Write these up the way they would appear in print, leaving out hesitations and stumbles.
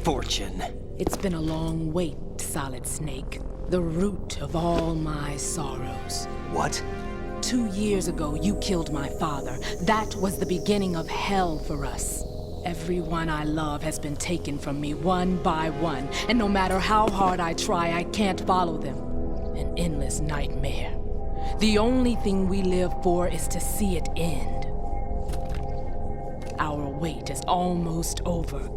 Fortune. It's been a long wait, Solid Snake. The root of all my sorrows. What? 2 years ago, you killed my father. That was the beginning of hell for us. Everyone I love has been taken from me one by one, and no matter how hard I try, I can't follow them. An endless nightmare. The only thing we live for is to see it end. Our wait is almost over.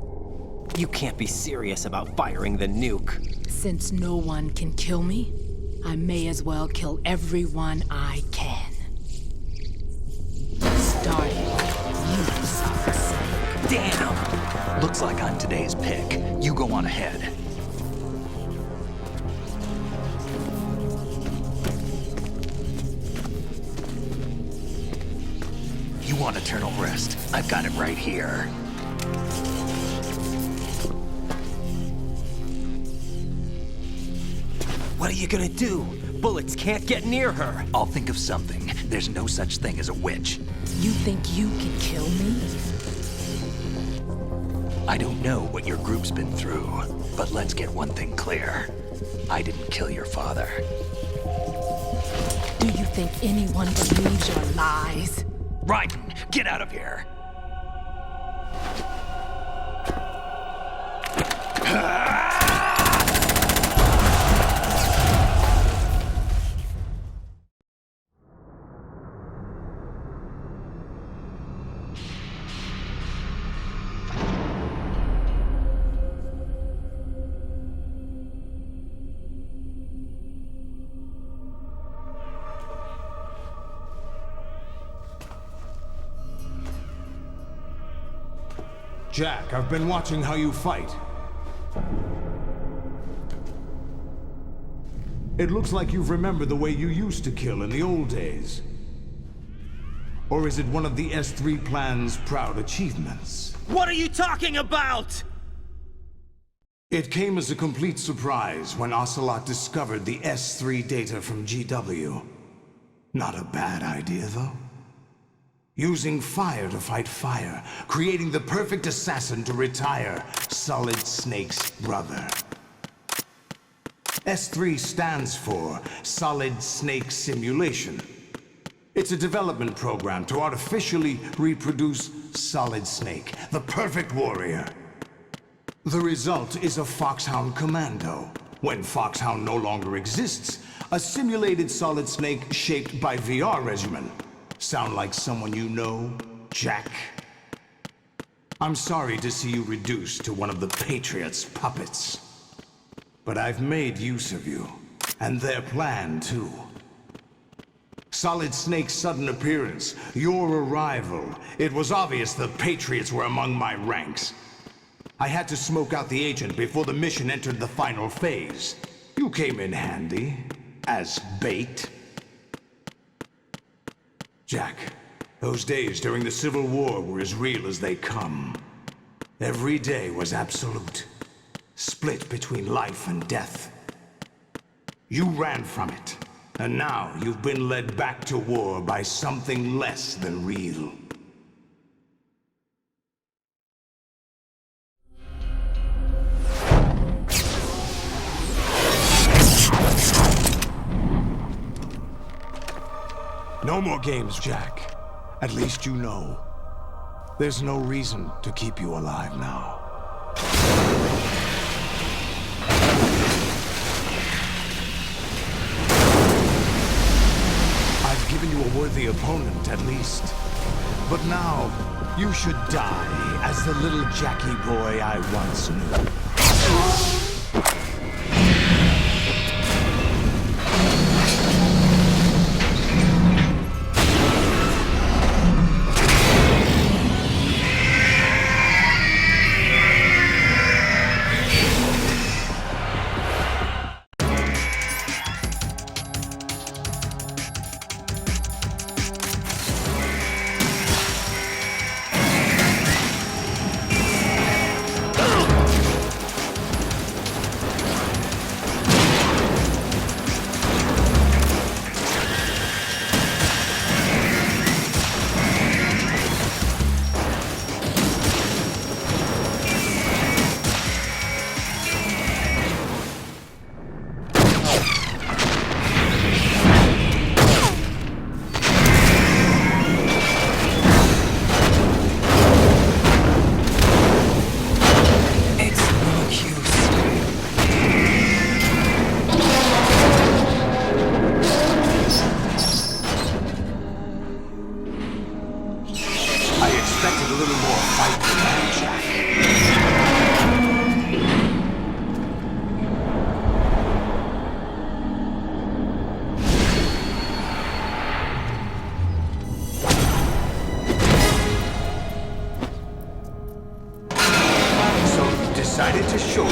You can't be serious about firing the nuke. Since no one can kill me, I may as well kill everyone I can. Starting with you, Solid Snake. Damn! Looks like I'm today's pick. You go on ahead. You want eternal rest? I've got it right here. What are you gonna do? Bullets can't get near her. I'll think of something. There's no such thing as a witch. You think you can kill me? I don't know what your group's been through, but let's get one thing clear. I didn't kill your father. Do you think anyone believes your lies? Raiden, get out of here! Jack, I've been watching how you fight. It looks like you've remembered the way you used to kill in the old days. Or is it one of the S3 plan's proud achievements? What are you talking about? It came as a complete surprise when Ocelot discovered the S3 data from GW. Not a bad idea, though. Using fire to fight fire, creating the perfect assassin to retire Solid Snake's brother. S3 stands for Solid Snake Simulation. It's a development program to artificially reproduce Solid Snake, the perfect warrior. The result is a Foxhound Commando. When Foxhound no longer exists, a simulated Solid Snake shaped by VR regimen. Sound like someone you know, Jack? I'm sorry to see you reduced to one of the Patriots' puppets. But I've made use of you, and their plan too. Solid Snake's sudden appearance, your arrival, it was obvious the Patriots were among my ranks. I had to smoke out the agent before the mission entered the final phase. You came in handy, as bait. Jack, those days during the Civil War were as real as they come. Every day was absolute, split between life and death. You ran from it, and now you've been led back to war by something less than real. No more games, Jack. At least you know. There's no reason to keep you alive now. I've given you a worthy opponent, at least. But now, you should die as the little Jackie boy I once knew. Decided to show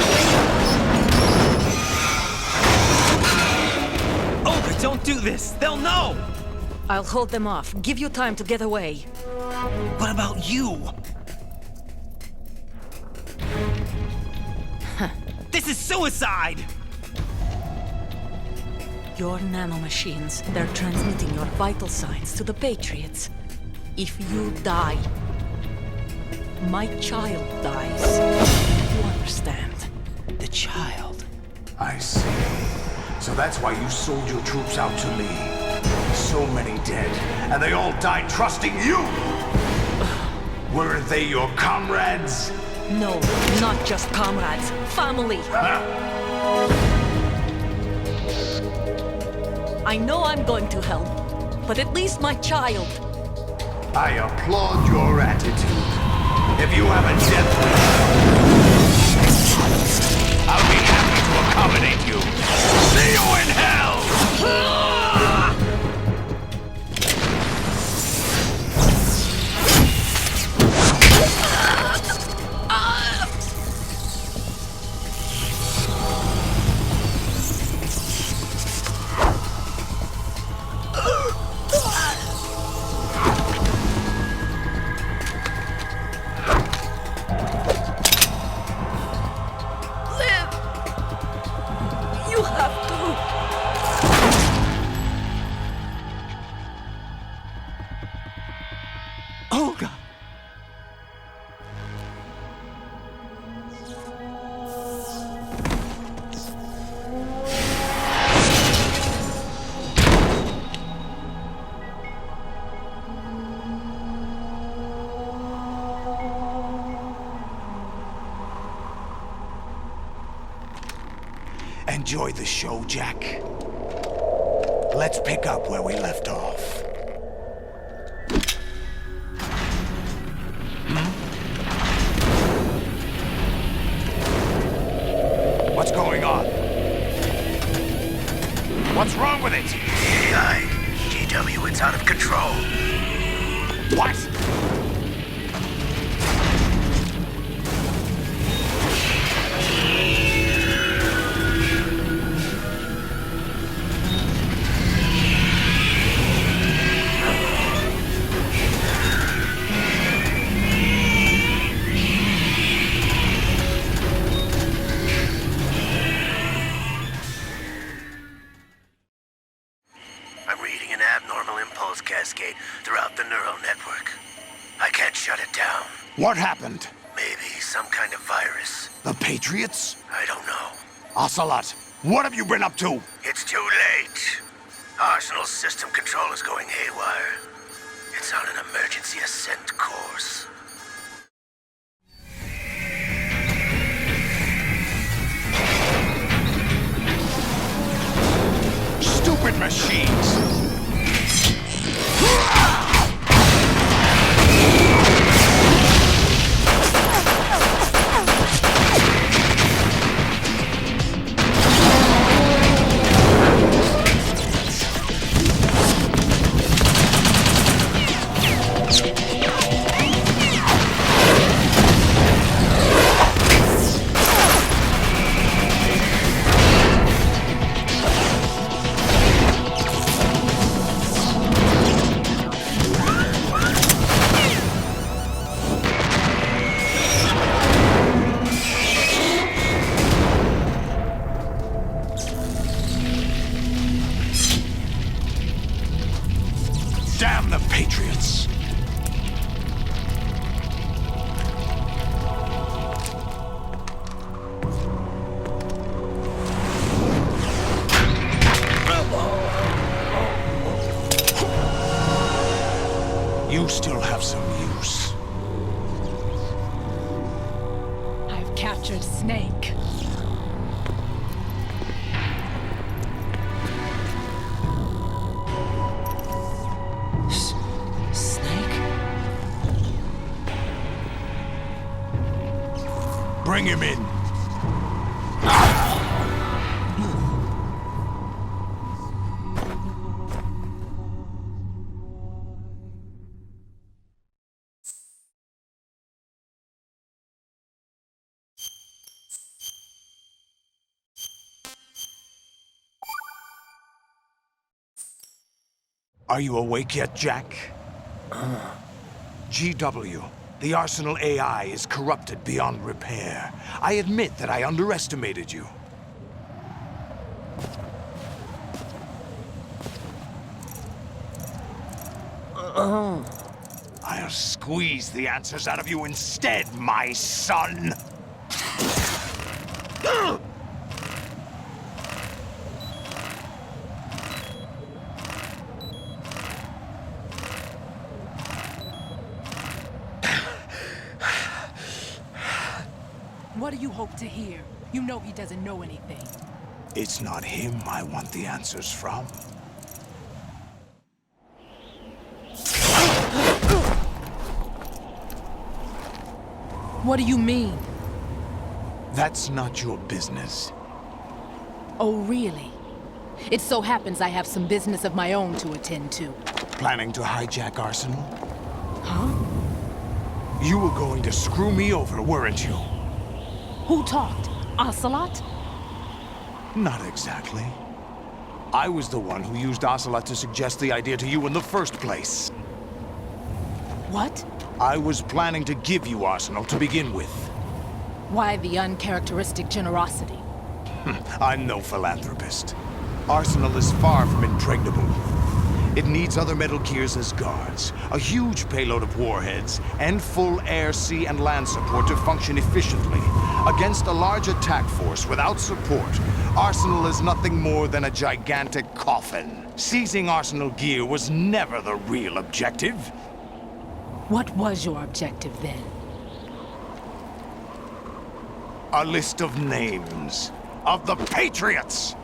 Olga, don't do this! They'll know! I'll hold them off. Give you time to get away. What about you? This is suicide! Your nanomachines, they're transmitting your vital signs to the Patriots. If you die, my child dies. You understand? The child. I see. So that's why you sold your troops out to me. So many dead, and they all died trusting you! Weren't they your comrades? No, not just comrades. Family. I know I'm going to help, but at least my child. I applaud your attitude. If you have a death wish, I'll be happy to accommodate you. See you in hell! Olga! Enjoy the show, Jack. Let's pick up where we left off. What's going on? What's wrong with it? GW, it's out of control. What? What happened? Maybe some kind of virus. The Patriots? I don't know. Ocelot, what have you been up to? It's too late. Arsenal's system control is going haywire. It's on an emergency ascent course. Stupid machines! Damn the Patriots! You still have some use. I've captured Snake. Snake? Bring him in. Are you awake yet, Jack? GW, the Arsenal AI is corrupted beyond repair. I admit that I underestimated you. I'll squeeze the answers out of you instead, my son! What do you hope to hear? You know he doesn't know anything. It's not him I want the answers from. What do you mean? That's not your business. Oh, really? It so happens I have some business of my own to attend to. Planning to hijack Arsenal? Huh? You were going to screw me over, weren't you? Who talked? Ocelot? Not exactly. I was the one who used Ocelot to suggest the idea to you in the first place. What? I was planning to give you Arsenal to begin with. Why the uncharacteristic generosity? I'm no philanthropist. Arsenal is far from impregnable. It needs other Metal Gears as guards, a huge payload of warheads, and full air, sea, and land support to function efficiently. Against a large attack force without support, Arsenal is nothing more than a gigantic coffin. Seizing Arsenal gear was never the real objective. What was your objective then? A list of names of the Patriots!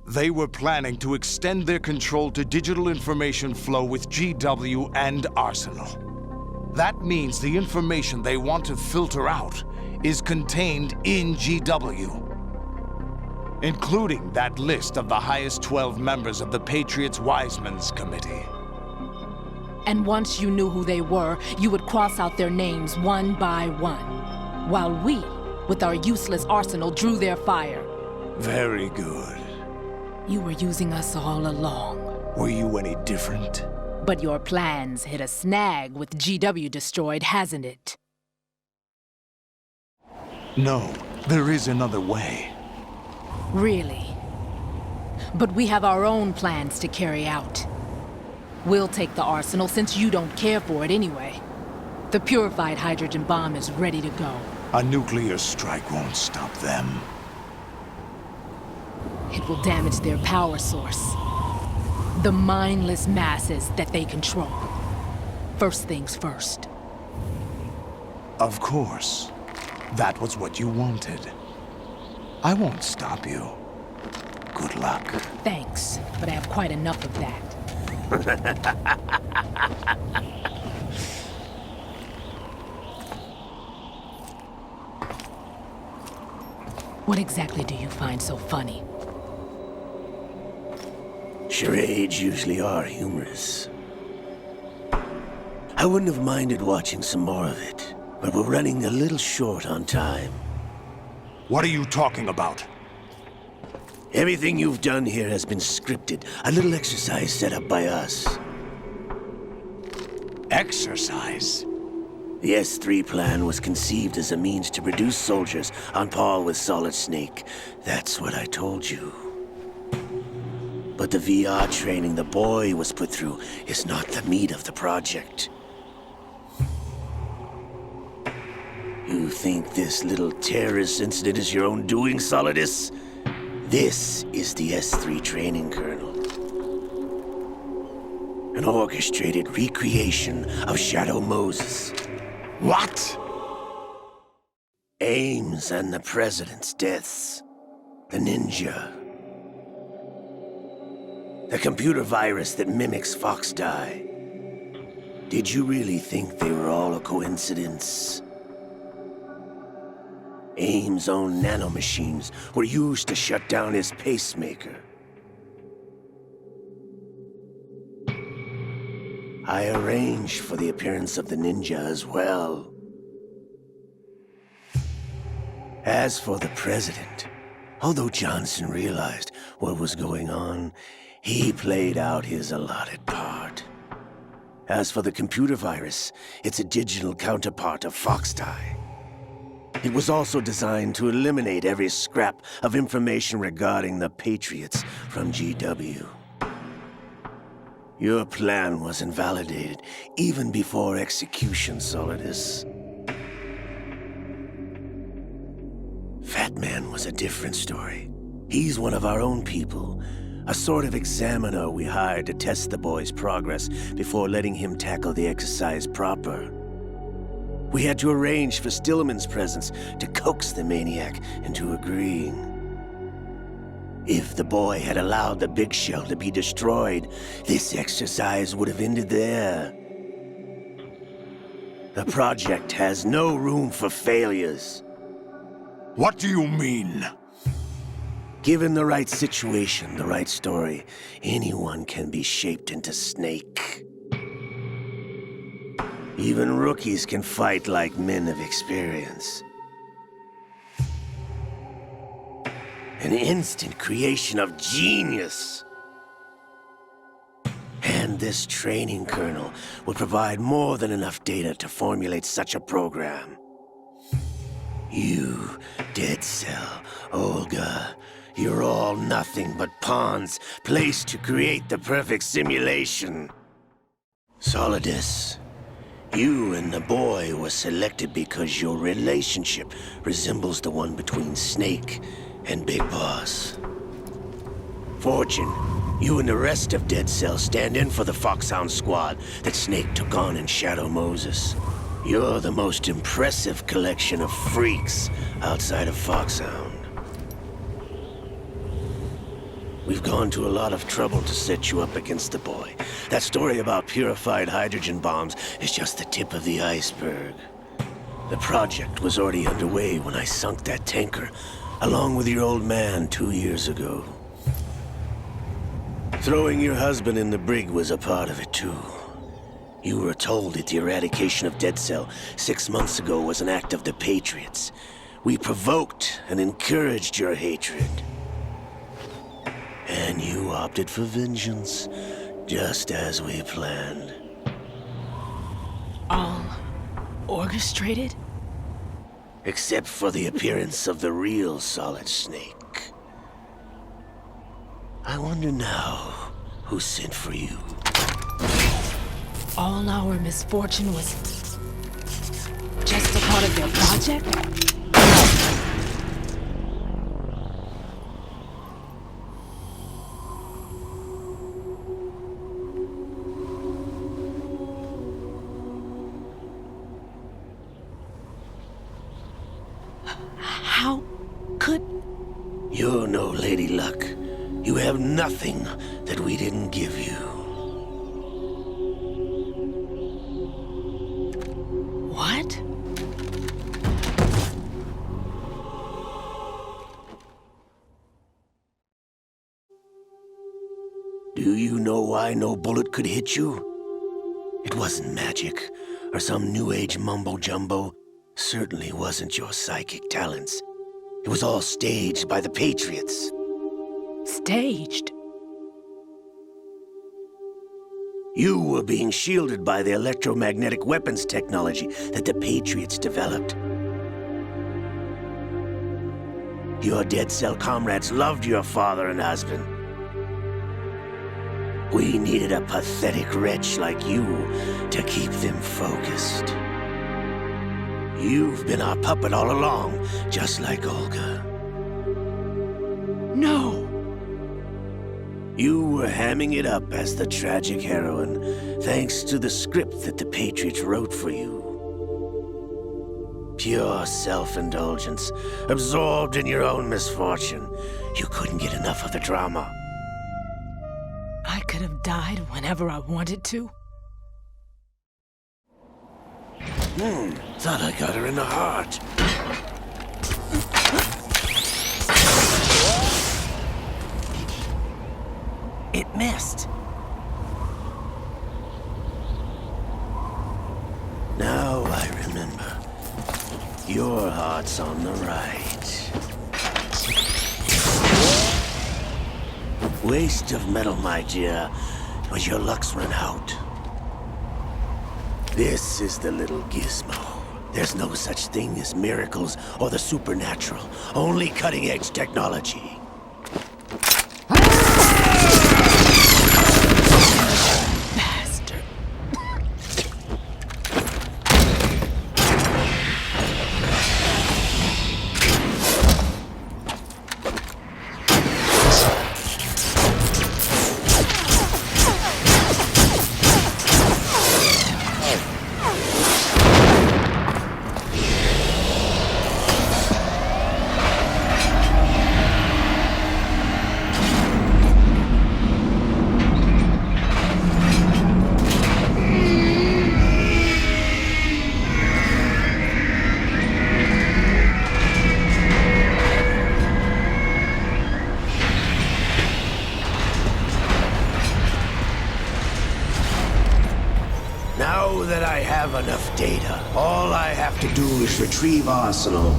They were planning to extend their control to digital information flow with GW and Arsenal. That means the information they want to filter out is contained in GW, including that list of the highest 12 members of the Patriots Wiseman's Committee. And once you knew who they were, you would cross out their names one by one, while we, with our useless arsenal, drew their fire. Very good. You were using us all along. Were you any different? But your plans hit a snag with GW destroyed, hasn't it? No, there is another way. Really? But we have our own plans to carry out. We'll take the arsenal since you don't care for it anyway. The purified hydrogen bomb is ready to go. A nuclear strike won't stop them. It will damage their power source. The mindless masses that they control. First things first. Of course. That was what you wanted. I won't stop you. Good luck. Thanks, but I have quite enough of that. What exactly do you find so funny? Charades usually are humorous. I wouldn't have minded watching some more of it, but we're running a little short on time. What are you talking about? Everything you've done here has been scripted, a little exercise set up by us. Exercise? The S3 plan was conceived as a means to produce soldiers on par with Solid Snake. That's what I told you. But the VR training the boy was put through is not the meat of the project. You think this little terrorist incident is your own doing, Solidus? This is the S3 training kernel. An orchestrated recreation of Shadow Moses. What? Ames and the President's deaths. The ninja. The computer virus that mimics Foxdie. Did you really think they were all a coincidence? Ames' own nanomachines were used to shut down his pacemaker. I arranged for the appearance of the ninja as well. As for the President, although Johnson realized what was going on, he played out his allotted part. As for the computer virus, it's a digital counterpart of Foxdie. It was also designed to eliminate every scrap of information regarding the Patriots from GW. Your plan was invalidated even before execution, Solidus. Fat Man was a different story. He's one of our own people, a sort of examiner we hired to test the boy's progress before letting him tackle the exercise proper. We had to arrange for Stillman's presence to coax the maniac into agreeing. If the boy had allowed the big shell to be destroyed, this exercise would have ended there. The project has no room for failures. What do you mean? Given the right situation, the right story, anyone can be shaped into Snake. Even rookies can fight like men of experience. An instant creation of genius. And this training kernel would provide more than enough data to formulate such a program. You, Dead Cell, Olga, you're all nothing but pawns placed to create the perfect simulation. Solidus, you and the boy were selected because your relationship resembles the one between Snake and Big Boss. Fortune, you and the rest of Dead Cell stand in for the Foxhound squad that Snake took on in Shadow Moses. You're the most impressive collection of freaks outside of Foxhound. We've gone to a lot of trouble to set you up against the boy. That story about purified hydrogen bombs is just the tip of the iceberg. The project was already underway when I sunk that tanker, along with your old man 2 years ago. Throwing your husband in the brig was a part of it too. You were told that the eradication of Dead Cell 6 months ago was an act of the Patriots. We provoked and encouraged your hatred. And you opted for vengeance, just as we planned. All orchestrated? Except for the appearance of the real Solid Snake. I wonder now who sent for you. All our misfortune was just a part of their project? How could... You're no Lady Luck. You have nothing that we didn't give you. What? Do you know why no bullet could hit you? It wasn't magic, or some new age mumbo-jumbo. Certainly wasn't your psychic talents. It was all staged by the Patriots. Staged? You were being shielded by the electromagnetic weapons technology that the Patriots developed. Your dead cell comrades loved your father and husband. We needed a pathetic wretch like you to keep them focused. You've been our puppet all along, just like Olga. No! You were hamming it up as the tragic heroine, thanks to the script that the Patriots wrote for you. Pure self-indulgence, absorbed in your own misfortune. You couldn't get enough of the drama. I could have died whenever I wanted to. Thought I got her in the heart. It missed. Now I remember. Your heart's on the right. Waste of metal, my dear, but your luck's run out. This is the little gizmo. There's no such thing as miracles or the supernatural, only cutting-edge technology. Bastard. Now that I have enough data, all I have to do is retrieve Arsenal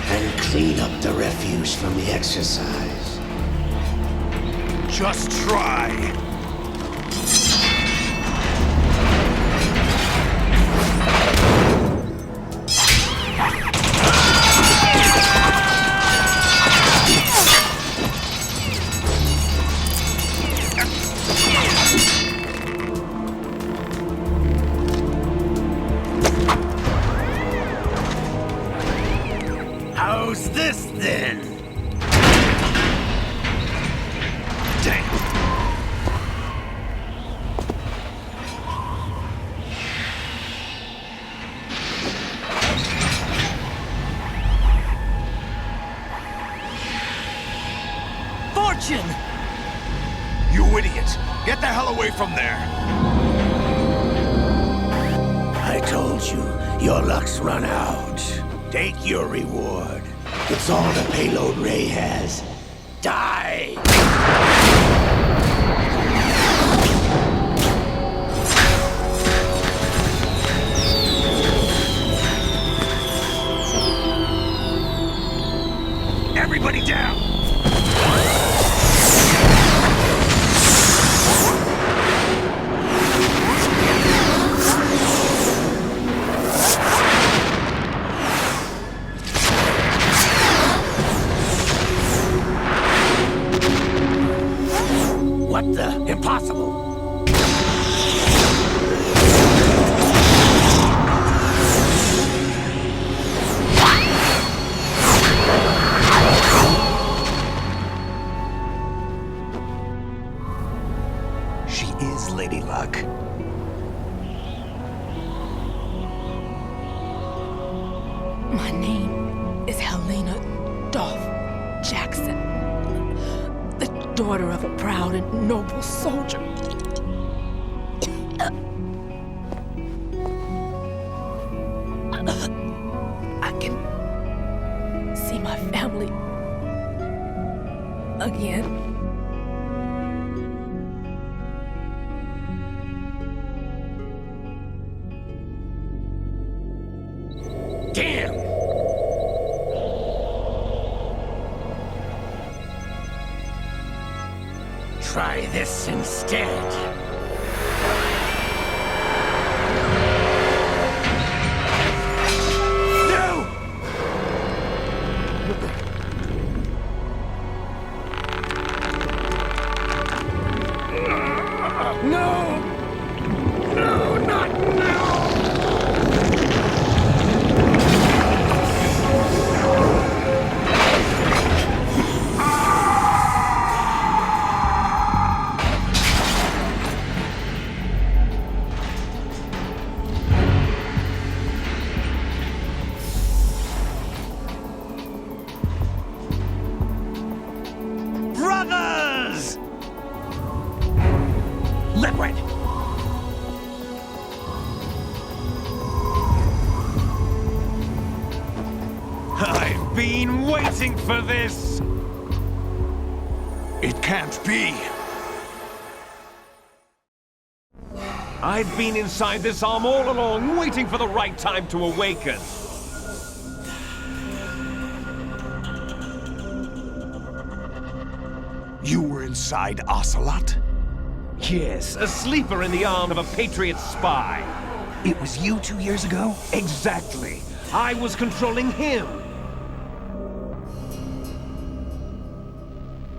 and clean up the refuse from the exercise. Just try. How's this then? Damn. Fortune! You idiot! Get the hell away from there! I told you, your luck's run out. Take your reward. It's all the payload Ray has. Die! Everybody down! My name is Helena Dolph Jackson, the daughter of a proud and noble soldier. I can see my family again. Damn! Try this instead. No! No! No, not now! Brothers! Liquid! I've been waiting for this! It can't be. I've been inside this arm all along, waiting for the right time to awaken. You were inside Ocelot? Yes, a sleeper in the arm of a Patriot spy. It was you 2 years ago? Exactly. I was controlling him.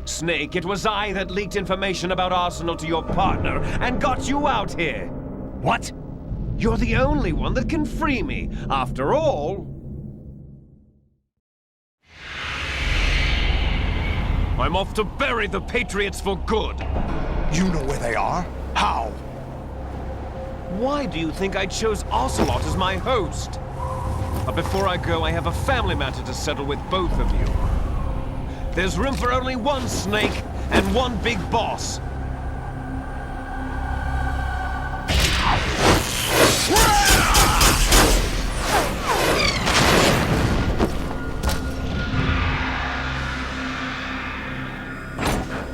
Snake, it was I that leaked information about Arsenal to your partner and got you out here. What? You're the only one that can free me. After all, I'm off to bury the Patriots for good. You know where they are? How? Why do you think I chose Ocelot as my host? But before I go, I have a family matter to settle with both of you. There's room for only one Snake and one big boss.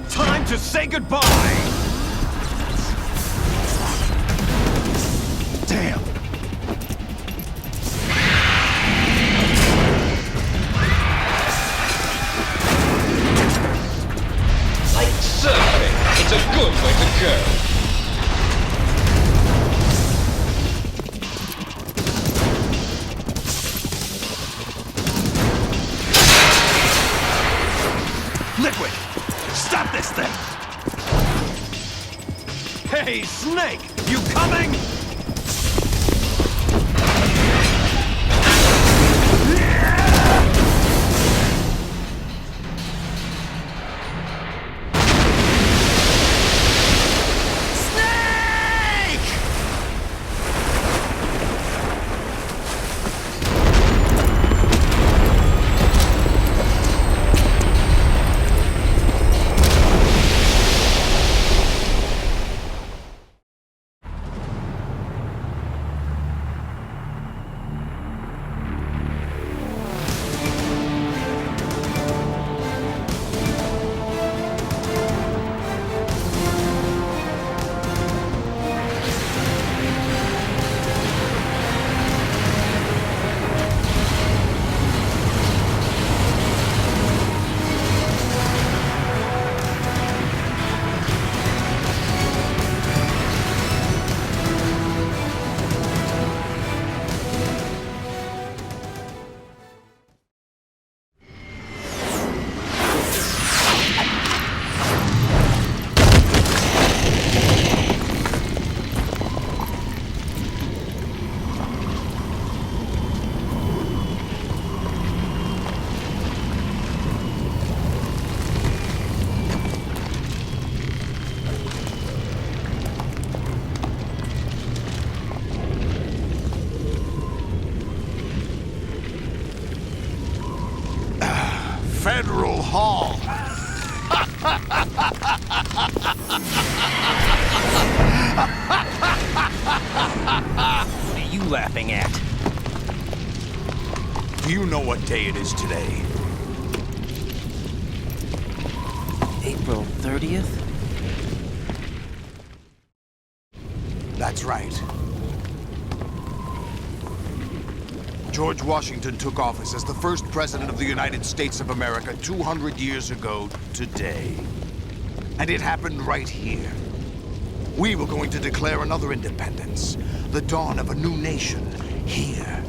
Time to say goodbye! Damn! Like surfing, it's a good way to go. Liquid! Stop this thing! Hey, Snake! You coming? Federal Hall. What are you laughing at? Do you know what day it is today? April 30th? That's right. George Washington took office as the first president of the United States of America 200 years ago today. And it happened right here. We were going to declare another independence, the dawn of a new nation, here.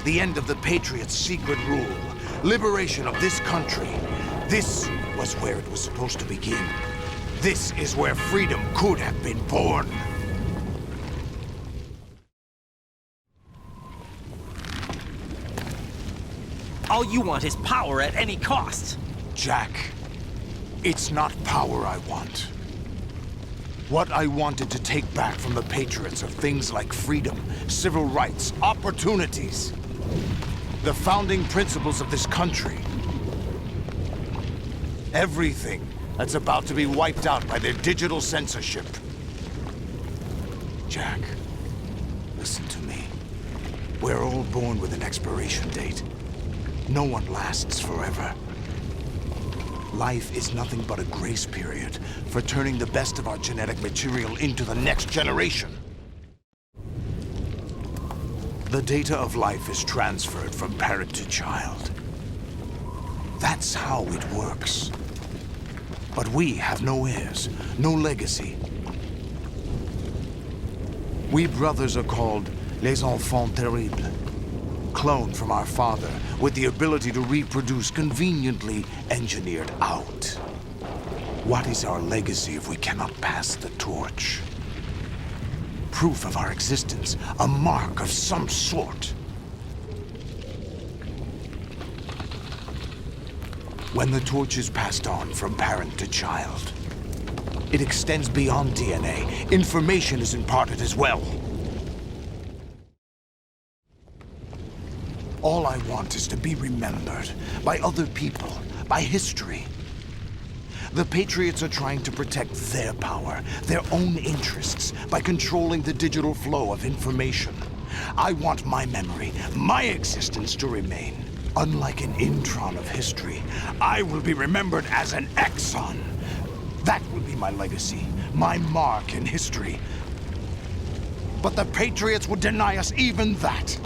The end of the Patriots' secret rule, liberation of this country. This was where it was supposed to begin. This is where freedom could have been born. All you want is power at any cost. Jack, it's not power I want. What I wanted to take back from the Patriots are things like freedom, civil rights, opportunities. The founding principles of this country. Everything that's about to be wiped out by their digital censorship. Jack, listen to me. We're all born with an expiration date. No one lasts forever. Life is nothing but a grace period for turning the best of our genetic material into the next generation. The data of life is transferred from parent to child. That's how it works. But we have no heirs, no legacy. We brothers are called les enfants terribles. Cloned from our father, with the ability to reproduce conveniently engineered out. What is our legacy if we cannot pass the torch? Proof of our existence, a mark of some sort. When the torch is passed on from parent to child, it extends beyond DNA. Information is imparted as well. All I want is to be remembered by other people, by history. The Patriots are trying to protect their power, their own interests, by controlling the digital flow of information. I want my memory, my existence to remain. Unlike an intron of history, I will be remembered as an exon. That will be my legacy, my mark in history. But the Patriots would deny us even that.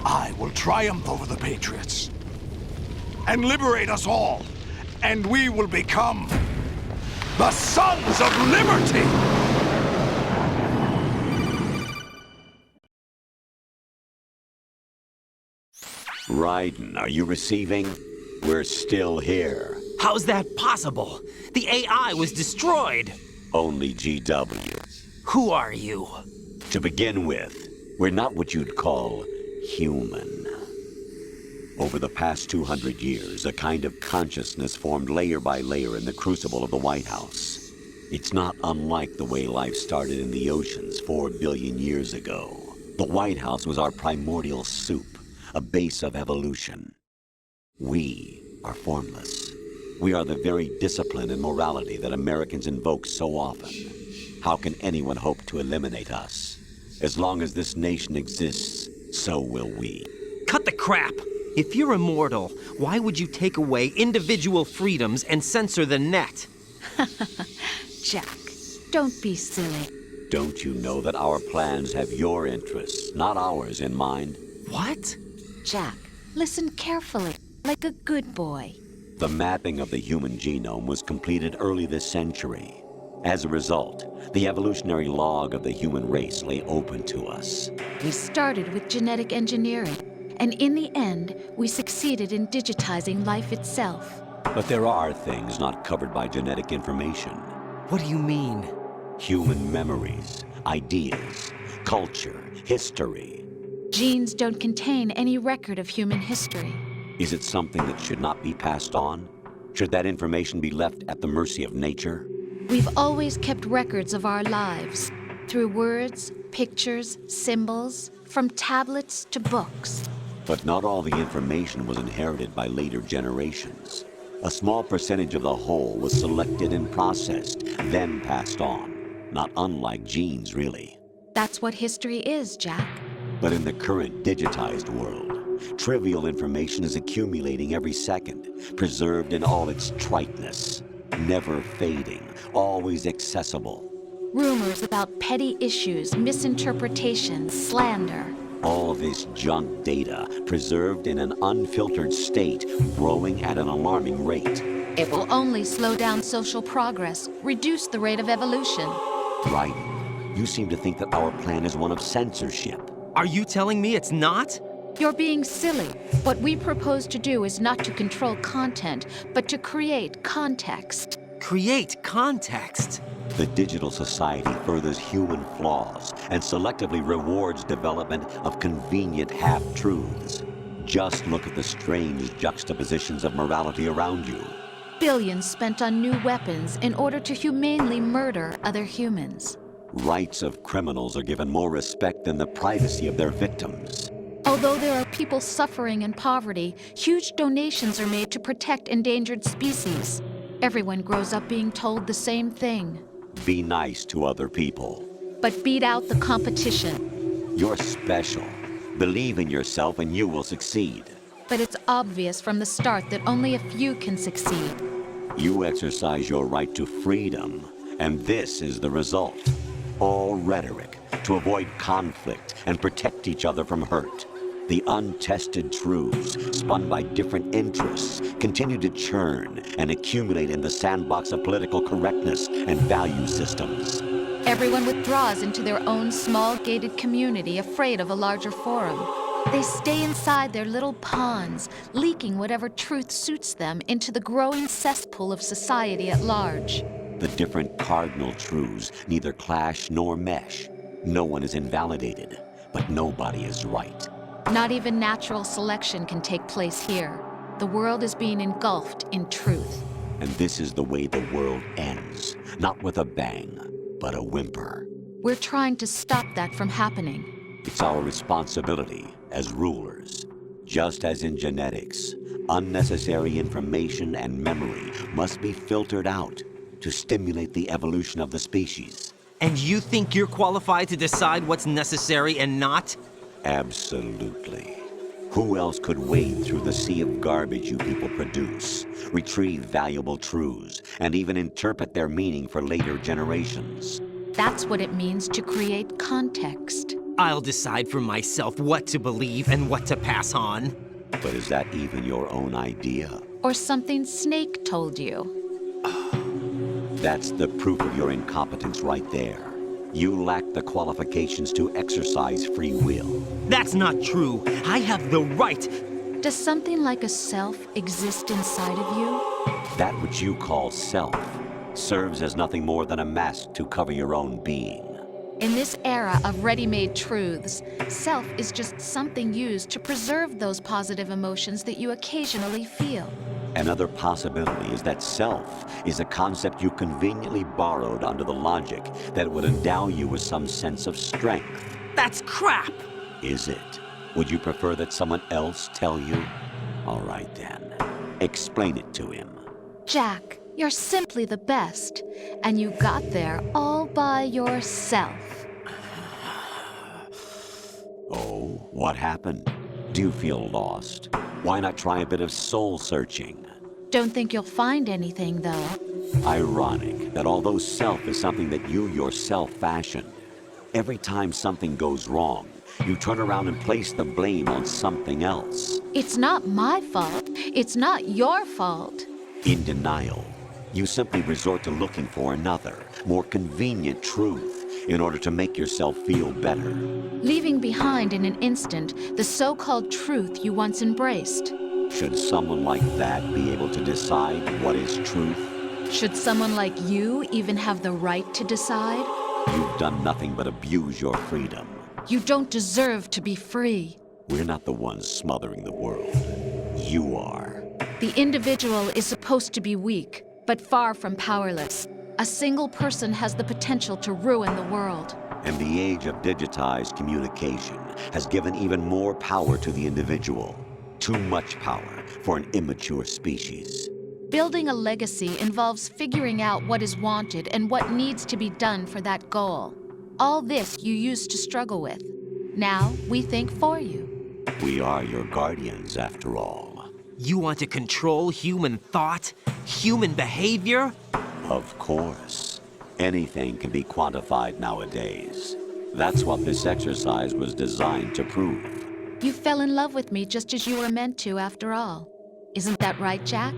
I will triumph over the Patriots and liberate us all, and we will become the Sons of Liberty! Raiden, are you receiving? We're still here. How's that possible? The AI was destroyed. Only GW. Who are you? To begin with, we're not what you'd call human. Over the past 200 years, a kind of consciousness formed layer by layer in the crucible of the White House. It's not unlike the way life started in the oceans 4 billion years ago. The White House was our primordial soup, a base of evolution. We are formless. We are the very discipline and morality that Americans invoke so often. How can anyone hope to eliminate us? As long as this nation exists, so will we. Cut the crap! If you're immortal, why would you take away individual freedoms and censor the net? Jack, don't be silly. Don't you know that our plans have your interests, not ours, in mind? What? Jack, listen carefully, like a good boy. The mapping of the human genome was completed early this century. As a result, the evolutionary log of the human race lay open to us. We started with genetic engineering, and in the end, we succeeded in digitizing life itself. But there are things not covered by genetic information. What do you mean? Human memories, ideas, culture, history. Genes don't contain any record of human history. Is it something that should not be passed on? Should that information be left at the mercy of nature? We've always kept records of our lives, through words, pictures, symbols, from tablets to books. But not all the information was inherited by later generations. A small percentage of the whole was selected and processed, then passed on. Not unlike genes, really. That's what history is, Jack. But in the current digitized world, trivial information is accumulating every second, preserved in all its triteness, never fading, always accessible. Rumors about petty issues, misinterpretations, slander. All this junk data, preserved in an unfiltered state, growing at an alarming rate. It will only slow down social progress, reduce the rate of evolution. Right. You seem to think that our plan is one of censorship. Are you telling me it's not? You're being silly. What we propose to do is not to control content, but to create context. Create context. The digital society furthers human flaws and selectively rewards development of convenient half-truths. Just look at the strange juxtapositions of morality around you. Billions spent on new weapons in order to humanely murder other humans. Rights of criminals are given more respect than the privacy of their victims. Although there are people suffering in poverty, huge donations are made to protect endangered species. Everyone grows up being told the same thing. Be nice to other people. But beat out the competition. You're special. Believe in yourself and you will succeed. But it's obvious from the start that only a few can succeed. You exercise your right to freedom, and this is the result. All rhetoric to avoid conflict and protect each other from hurt. The untested truths, spun by different interests, continue to churn and accumulate in the sandbox of political correctness and value systems. Everyone withdraws into their own small gated community, afraid of a larger forum. They stay inside their little ponds, leaking whatever truth suits them into the growing cesspool of society at large. The different cardinal truths neither clash nor mesh. No one is invalidated, but nobody is right. Not even natural selection can take place here. The world is being engulfed in truth. And this is the way the world ends. Not with a bang, but a whimper. We're trying to stop that from happening. It's our responsibility as rulers. Just as in genetics, unnecessary information and memory must be filtered out to stimulate the evolution of the species. And you think you're qualified to decide what's necessary and not? Absolutely. Who else could wade through the sea of garbage you people produce, retrieve valuable truths, and even interpret their meaning for later generations? That's what it means to create context. I'll decide for myself what to believe and what to pass on. But is that even your own idea? Or something Snake told you? That's the proof of your incompetence right there. You lack the qualifications to exercise free will. That's not true. I have the right. Does something like a self exist inside of you? That which you call self serves as nothing more than a mask to cover your own being. In this era of ready-made truths, self is just something used to preserve those positive emotions that you occasionally feel. Another possibility is that self is a concept you conveniently borrowed under the logic that it would endow you with some sense of strength. That's crap! Is it? Would you prefer that someone else tell you? All right then. Explain it to him. Jack, you're simply the best, and you got there all by yourself. Oh, what happened? Do you feel lost? Why not try a bit of soul-searching? Don't think you'll find anything, though. Ironic that although self is something that you yourself fashioned, every time something goes wrong, you turn around and place the blame on something else. It's not my fault. It's not your fault. In denial, you simply resort to looking for another, more convenient truth in order to make yourself feel better. Leaving behind in an instant the so-called truth you once embraced. Should someone like that be able to decide what is truth? Should someone like you even have the right to decide? You've done nothing but abuse your freedom. You don't deserve to be free. We're not the ones smothering the world. You are. The individual is supposed to be weak, but far from powerless. A single person has the potential to ruin the world. And the age of digitized communication has given even more power to the individual. Too much power for an immature species. Building a legacy involves figuring out what is wanted and what needs to be done for that goal. All this you used to struggle with. Now we think for you. We are your guardians, after all. You want to control human thought? Human behavior? Of course. Anything can be quantified nowadays. That's what this exercise was designed to prove. You fell in love with me just as you were meant to, after all. Isn't that right, Jack?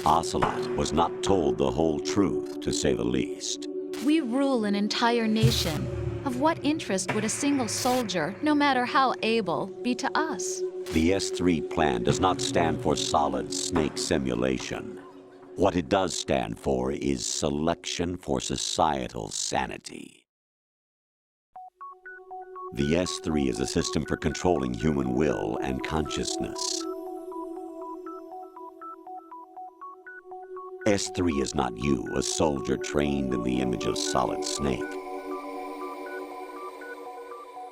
Ocelot was not told the whole truth, to say the least. We rule an entire nation. Of what interest would a single soldier, no matter how able, be to us? The S3 plan does not stand for Solid Snake Simulation. What it does stand for is Selection for Societal Sanity. The S3 is a system for controlling human will and consciousness. S3 is not you, a soldier trained in the image of Solid Snake.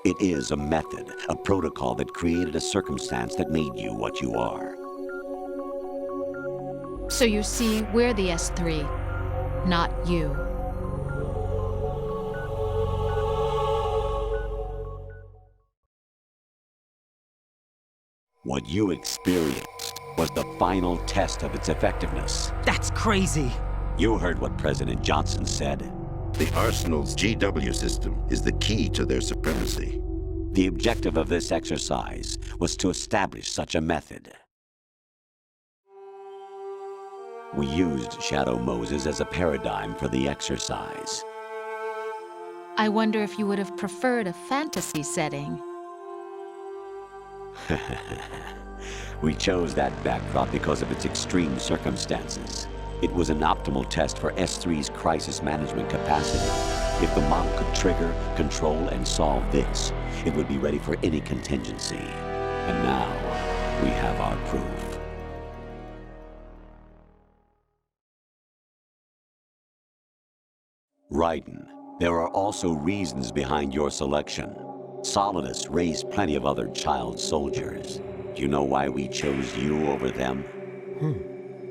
It is a method, a protocol that created a circumstance that made you what you are. So you see, we're the S3, not you. What you experienced was the final test of its effectiveness. That's crazy. You heard what President Johnson said. The Arsenal's GW system is the key to their supremacy. The objective of this exercise was to establish such a method. We used Shadow Moses as a paradigm for the exercise. I wonder if you would have preferred a fantasy setting. We chose that backdrop because of its extreme circumstances. It was an optimal test for S3's crisis management capacity. If the model could trigger, control, and solve this, it would be ready for any contingency. And now, we have our proof. Raiden, there are also reasons behind your selection. Solidus raised plenty of other child soldiers. Do you know why we chose you over them?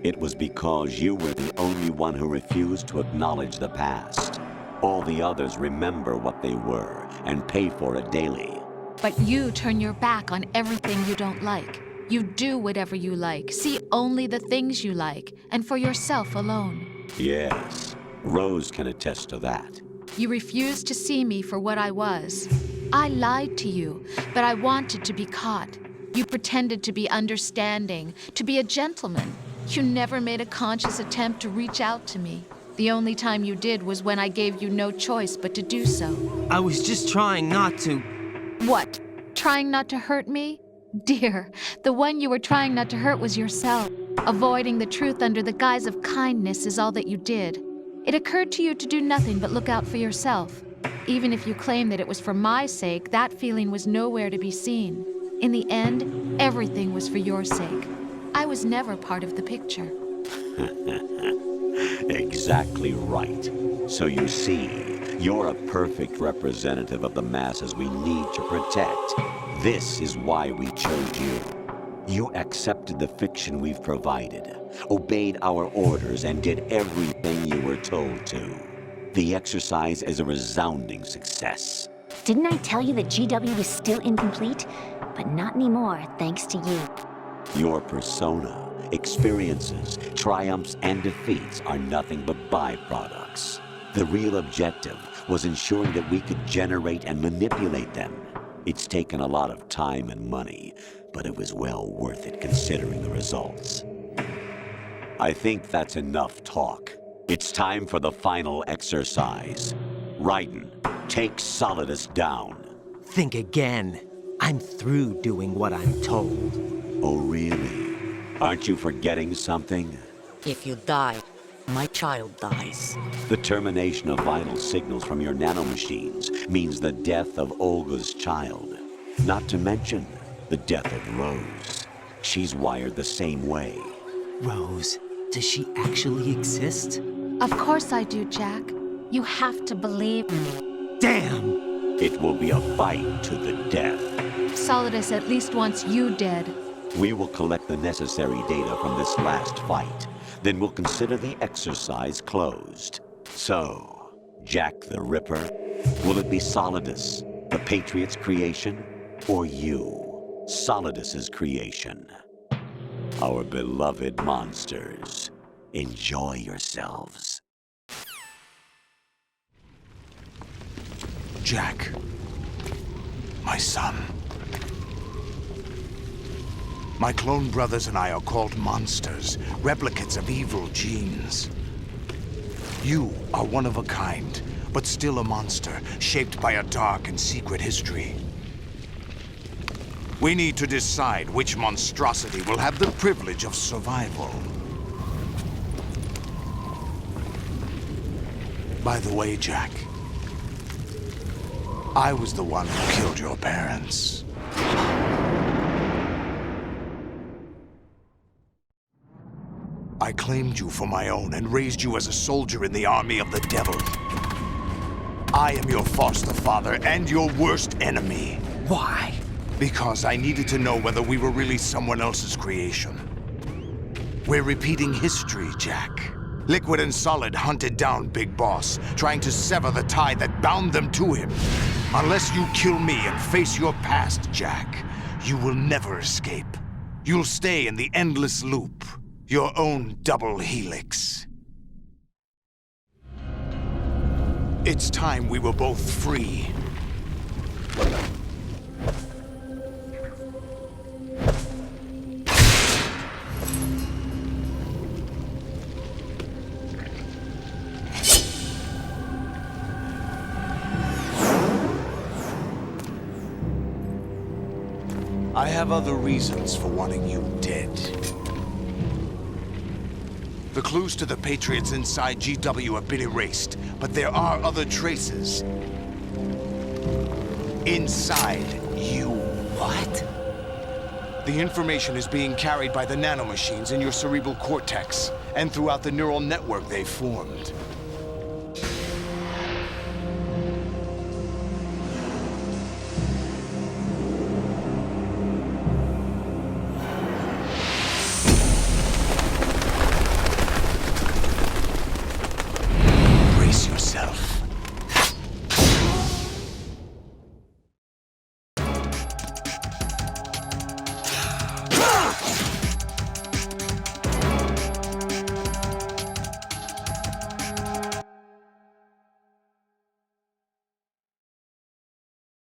It was because you were the only one who refused to acknowledge the past. All the others remember what they were and pay for it daily. But you turn your back on everything you don't like. You do whatever you like, see only the things you like, and for yourself alone. Yes, Rose can attest to that. You refused to see me for what I was. I lied to you, but I wanted to be caught. You pretended to be understanding, to be a gentleman. You never made a conscious attempt to reach out to me. The only time you did was when I gave you no choice but to do so. I was just trying not to. What? Trying not to hurt me? Dear, the one you were trying not to hurt was yourself. Avoiding the truth under the guise of kindness is all that you did. It occurred to you to do nothing but look out for yourself. Even if you claim that it was for my sake, that feeling was nowhere to be seen. In the end, everything was for your sake. I was never part of the picture. Exactly right. So you see, you're a perfect representative of the masses we need to protect. This is why we chose you. You accepted the fiction we've provided, obeyed our orders, and did everything you were told to. The exercise is a resounding success. Didn't I tell you that GW was still incomplete? But not anymore, thanks to you. Your persona, experiences, triumphs, and defeats are nothing but byproducts. The real objective was ensuring that we could generate and manipulate them. It's taken a lot of time and money, but it was well worth it considering the results. I think that's enough talk. It's time for the final exercise. Raiden, take Solidus down. Think again. I'm through doing what I'm told. Oh, really? Aren't you forgetting something? If you die, my child dies. The termination of vital signals from your nanomachines means the death of Olga's child. Not to mention the death of Rose. She's wired the same way. Rose, does she actually exist? Of course I do, Jack. You have to believe me. Damn! It will be a fight to the death. Solidus at least wants you dead. We will collect the necessary data from this last fight. Then we'll consider the exercise closed. So, Jack the Ripper, will it be Solidus, the Patriot's creation, or you, Solidus's creation? Our beloved monsters, enjoy yourselves. Jack, my son. My clone brothers and I are called monsters, replicates of evil genes. You are one of a kind, but still a monster, shaped by a dark and secret history. We need to decide which monstrosity will have the privilege of survival. By the way, Jack, I was the one who killed your parents. I claimed you for my own and raised you as a soldier in the army of the devil. I am your foster father and your worst enemy. Why? Because I needed to know whether we were really someone else's creation. We're repeating history, Jack. Liquid and Solid hunted down Big Boss, trying to sever the tie that bound them to him. Unless you kill me and face your past, Jack, you will never escape. You'll stay in the endless loop, your own double helix. It's time we were both free. I have other reasons for wanting you dead. The clues to the Patriots inside GW have been erased, but there are other traces. Inside you. What? The information is being carried by the nanomachines in your cerebral cortex, and throughout the neural network they formed.